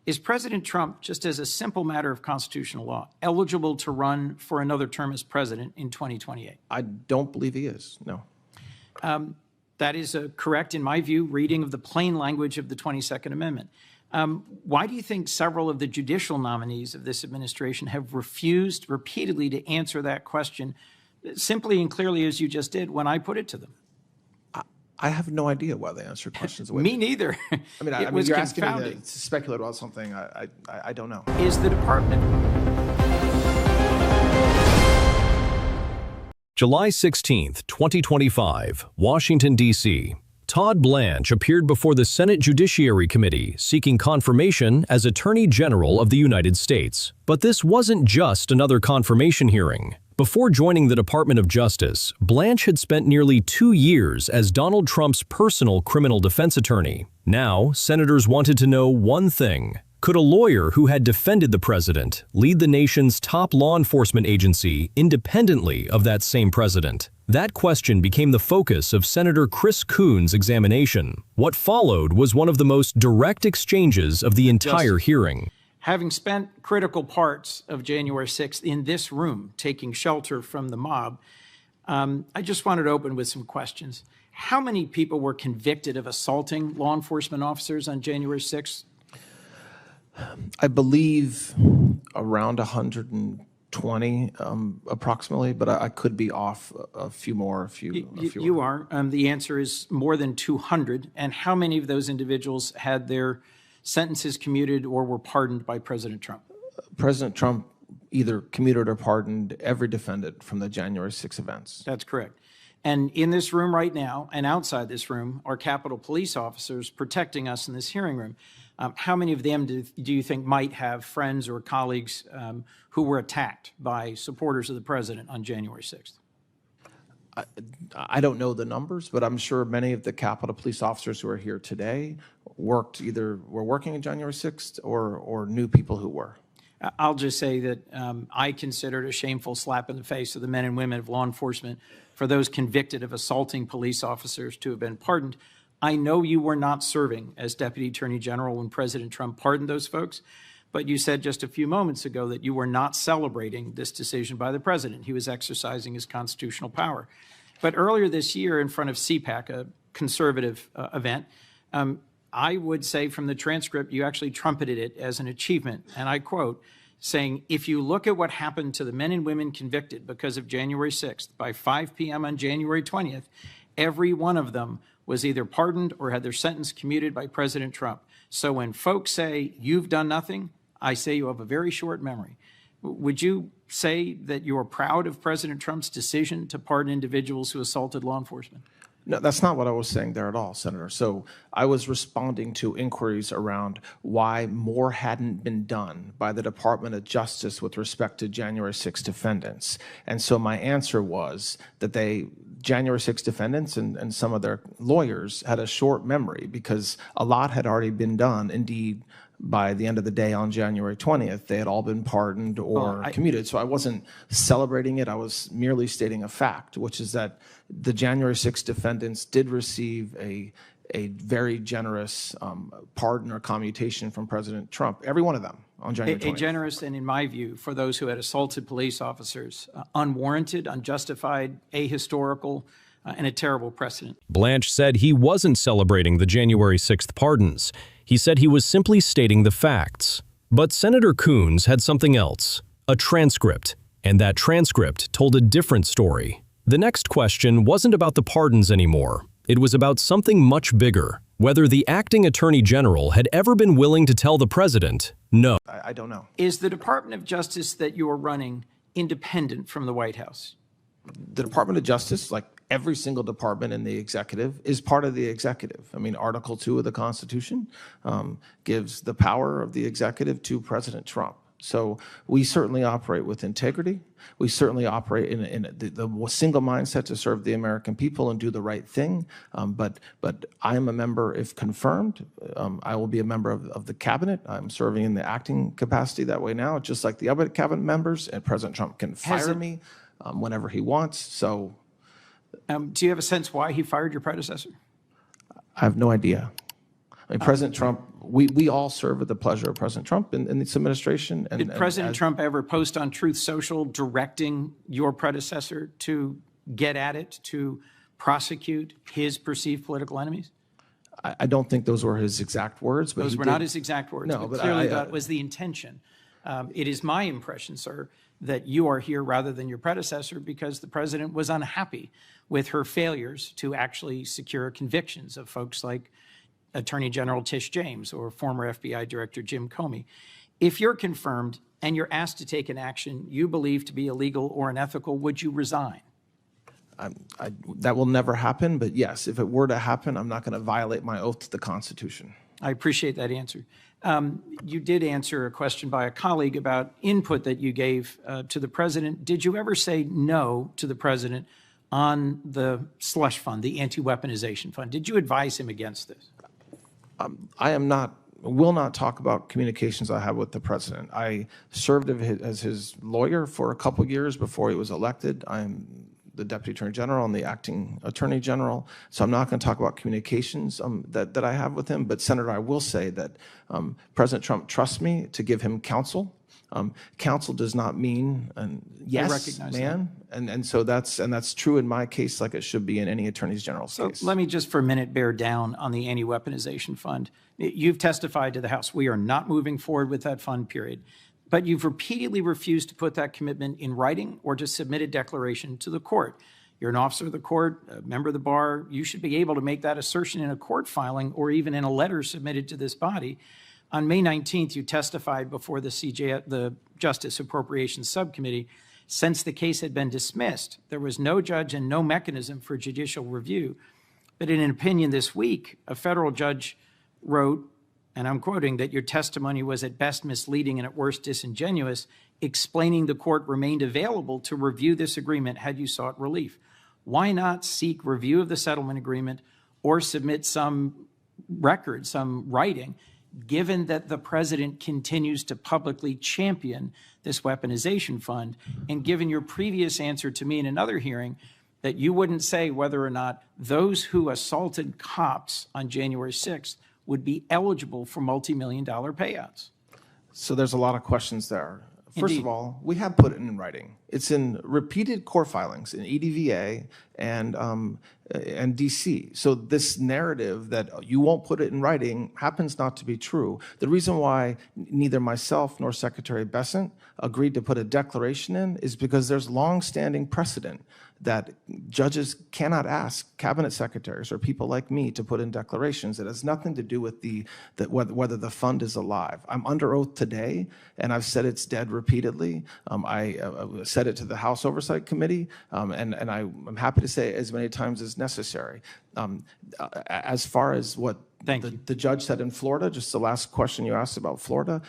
Is President Trump, just as a simple matter of constitutional law, eligible to run for another term as president in 2028? I don't believe he is, no. That is a correct, in my view, reading of the plain language of the 22nd Amendment. Why do you think several of the judicial nominees of this administration have refused repeatedly to answer that question simply and clearly as you just did when I put it to them? I have no idea why they answer questions the way Me neither. I mean, you're asking me to speculate about something. I don't know. Is the department... July 16th, 2025, Washington, D.C. Todd Blanche appeared before the Senate Judiciary Committee seeking confirmation as Attorney General of the United States. But this wasn't just another confirmation hearing. Before joining the Department of Justice, Blanche had spent nearly 2 years as Donald Trump's personal criminal defense attorney. Now, senators wanted to know one thing. Could a lawyer who had defended the president lead the nation's top law enforcement agency independently of that same president? That question became the focus of Senator Chris Coons' examination. What followed was one of the most direct exchanges of the entire hearing. Having spent critical parts of January 6th in this room, taking shelter from the mob, I just wanted to open with some questions. How many people were convicted of assaulting law enforcement officers on January 6th? I believe around 120, approximately, but I could be off a few more. You are. The answer is more than 200. And how many of those individuals had their sentences commuted or were pardoned by President Trump? President Trump either commuted or pardoned every defendant from the January 6 events. That's correct. And in this room right now and outside this room are Capitol Police officers protecting us in this hearing room. How many of them do you think might have friends or colleagues who were attacked by supporters of the president on January 6th? I don't know the numbers, but I'm sure many of the Capitol Police officers who are here today were working on January 6th or knew people who were. I'll just say that I consider it a shameful slap in the face of the men and women of law enforcement for those convicted of assaulting police officers to have been pardoned. I know you were not serving as Deputy Attorney General when President Trump pardoned those folks, but you said just a few moments ago that you were not celebrating this decision by the president. He was exercising his constitutional power. But earlier this year in front of CPAC, a conservative event, I would say from the transcript, you actually trumpeted it as an achievement. And I quote, saying, if you look at what happened to the men and women convicted because of January 6th, by 5 p.m. on January 20th, every one of them was either pardoned or had their sentence commuted by President Trump. So when folks say you've done nothing, I say you have a very short memory. Would you say that you are proud of President Trump's decision to pardon individuals who assaulted law enforcement? No, that's not what I was saying there at all, Senator. So I was responding to inquiries around why more hadn't been done by the Department of Justice with respect to January 6 defendants. And so my answer was that January 6 defendants and some of their lawyers had a short memory because a lot had already been done. Indeed, by the end of the day on January 20th, they had all been pardoned or commuted. So I wasn't celebrating it. I was merely stating a fact, which is that the January 6 defendants did receive a very generous pardon or commutation from President Trump, every one of them on January 20th. A generous, and in my view, for those who had assaulted police officers, unwarranted, unjustified, ahistorical, and a terrible precedent. Blanche said he wasn't celebrating the January 6th pardons. He said he was simply stating the facts. But Senator Coons had something else, a transcript, and that transcript told a different story. The next question wasn't about the pardons anymore. It was about something much bigger, whether the acting attorney general had ever been willing to tell the president, no. I don't know. Is the Department of Justice that you are running independent from the White House? The Department of Justice, like every single department in the executive, is part of the executive. I mean, Article 2 of the Constitution gives the power of the executive to President Trump. So we certainly operate with integrity. We certainly operate in the single mindset to serve the American people and do the right thing. But I am a member, if confirmed. I will be a member of the cabinet. I'm serving in the acting capacity that way now, just like the other cabinet members. And President Trump can fire me whenever he wants. So, do you have a sense why he fired your predecessor? I have no idea. I mean, President Trump We all serve at the pleasure of President Trump and this administration. Did President Trump ever post on Truth Social directing your predecessor to get at it, to prosecute his perceived political enemies? I don't think those were his exact words. But those were not his exact words, no, but clearly that was the intention. It is my impression, sir, that you are here rather than your predecessor because the president was unhappy with her failures to actually secure convictions of folks like Attorney General Tish James or former FBI Director Jim Comey. If you're confirmed and you're asked to take an action you believe to be illegal or unethical, would you resign? That will never happen, but yes, if it were to happen, I'm not going to violate my oath to the Constitution. I appreciate that answer. You did answer a question by a colleague about input that you gave to the president. Did you ever say no to the president on the slush fund, the anti-weaponization fund? Did you advise him against this? Will not talk about communications I have with the president. I served as his lawyer for a couple years before he was elected. I'm the Deputy Attorney General and the Acting Attorney General, so I'm not going to talk about communications that I have with him. But Senator, I will say that President Trump trusts me to give him counsel. Counsel does not mean yes, man, and so that's true in my case, like it should be in any Attorney General's case. Let me just for a minute bear down on the anti-weaponization fund. You've testified to the House we are not moving forward with that fund, period. But you've repeatedly refused to put that commitment in writing or to submit a declaration to the court. You're an officer of the court, a member of the bar. You should be able to make that assertion in a court filing or even in a letter submitted to this body. On May 19th, you testified before the Justice Appropriations Subcommittee. Since the case had been dismissed, there was no judge and no mechanism for judicial review. But in an opinion this week, a federal judge wrote, and I'm quoting, that your testimony was at best misleading and at worst disingenuous, explaining the court remained available to review this agreement had you sought relief. Why not seek review of the settlement agreement or submit some record, some writing, given that the president continues to publicly champion this weaponization fund, and given your previous answer to me in another hearing that you wouldn't say whether or not those who assaulted cops on January 6th would be eligible for multi-million-dollar payouts? So there's a lot of questions there. First Indeed. of all, we have put it in writing. It's in repeated court filings in EDVA and DC. So this narrative that you won't put it in writing happens not to be true. The reason why neither myself nor Secretary Bessent agreed to put a declaration in is because there's long-standing precedent that judges cannot ask cabinet secretaries or people like me to put in declarations. It has nothing to do with whether the fund is alive. I'm under oath today, and I've said it's dead repeatedly. I said it to the House Oversight Committee, and I'm happy to say it as many times as necessary. As far as what the judge said in Florida, just the last question you asked about Florida,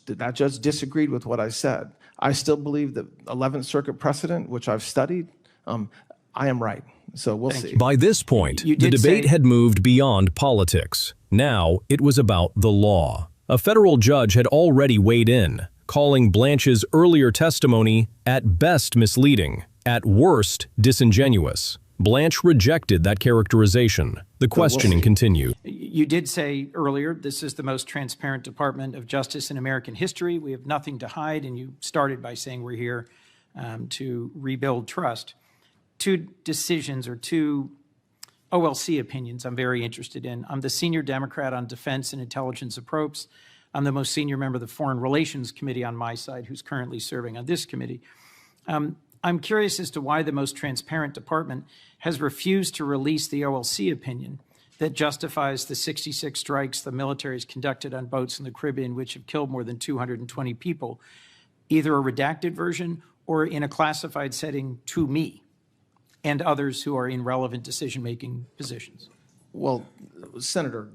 that judge disagreed with what I said. I still believe that 11th Circuit precedent, which I've studied, I am right. So we'll see. By this point, the debate had moved beyond politics. Now it was about the law. A federal judge had already weighed in, calling Blanche's earlier testimony at best misleading, at worst disingenuous. Blanche rejected that characterization. The questioning continued. You did say earlier, this is the most transparent Department of Justice in American history. We have nothing to hide, and you started by saying we're here to rebuild trust. Two decisions or two OLC opinions I'm very interested in. I'm the senior Democrat on Defense and Intelligence Approach. I'm the most senior member of the Foreign Relations Committee on my side, who's currently serving on this committee. I'm curious as to why the most transparent department has refused to release the OLC opinion that justifies the 66 strikes the military has conducted on boats in the Caribbean, which have killed more than 220 people, either a redacted version or in a classified setting to me and others who are in relevant decision-making positions. Well, Senator,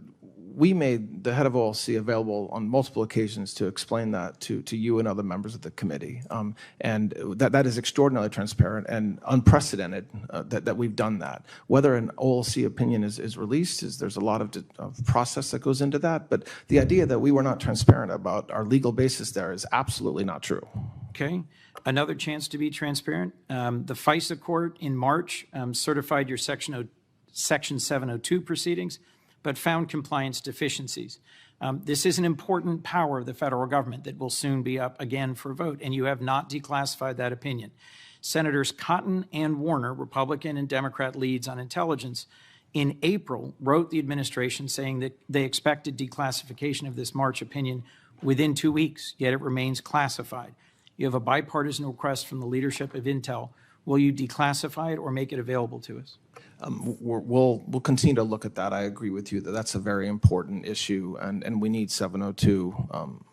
we made the head of OLC available on multiple occasions to explain that to you and other members of the committee. And that is extraordinarily transparent and unprecedented that we've done that. Whether an OLC opinion is released, there's a lot of process that goes into that. But the idea that we were not transparent about our legal basis there is absolutely not true. Okay. Another chance to be transparent. The FISA court in March certified your Section 702 proceedings, but found compliance deficiencies. This is an important power of the federal government that will soon be up again for a vote, and you have not declassified that opinion. Senators Cotton and Warner, Republican and Democrat leads on intelligence, in April wrote the administration saying that they expected declassification of this March opinion within 2 weeks, yet it remains classified. You have a bipartisan request from the leadership of Intel. Will you declassify it or make it available to us? We'll continue to look at that. I agree with you that that's a very important issue, and we need 702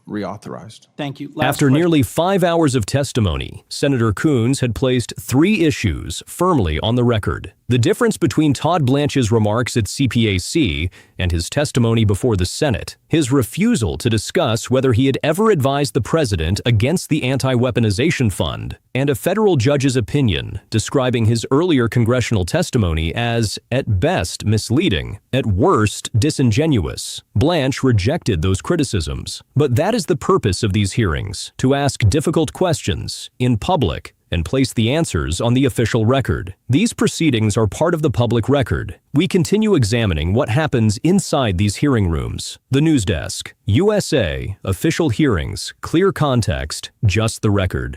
reauthorized. Thank you. After nearly 5 hours of testimony, Senator Coons had placed 3 issues firmly on the record. The difference between Todd Blanche's remarks at CPAC and his testimony before the Senate, his refusal to discuss whether he had ever advised the president against the anti-weaponization fund, and a federal judge's opinion describing his earlier congressional testimony as, at best, misleading, at worst, disingenuous. Blanche rejected those criticisms, but that is the purpose of these hearings, to ask difficult questions in public and place the answers on the official record. These proceedings are part of the public record. We continue examining what happens inside these hearing rooms. The News Desk, USA, official hearings, clear context, just the record.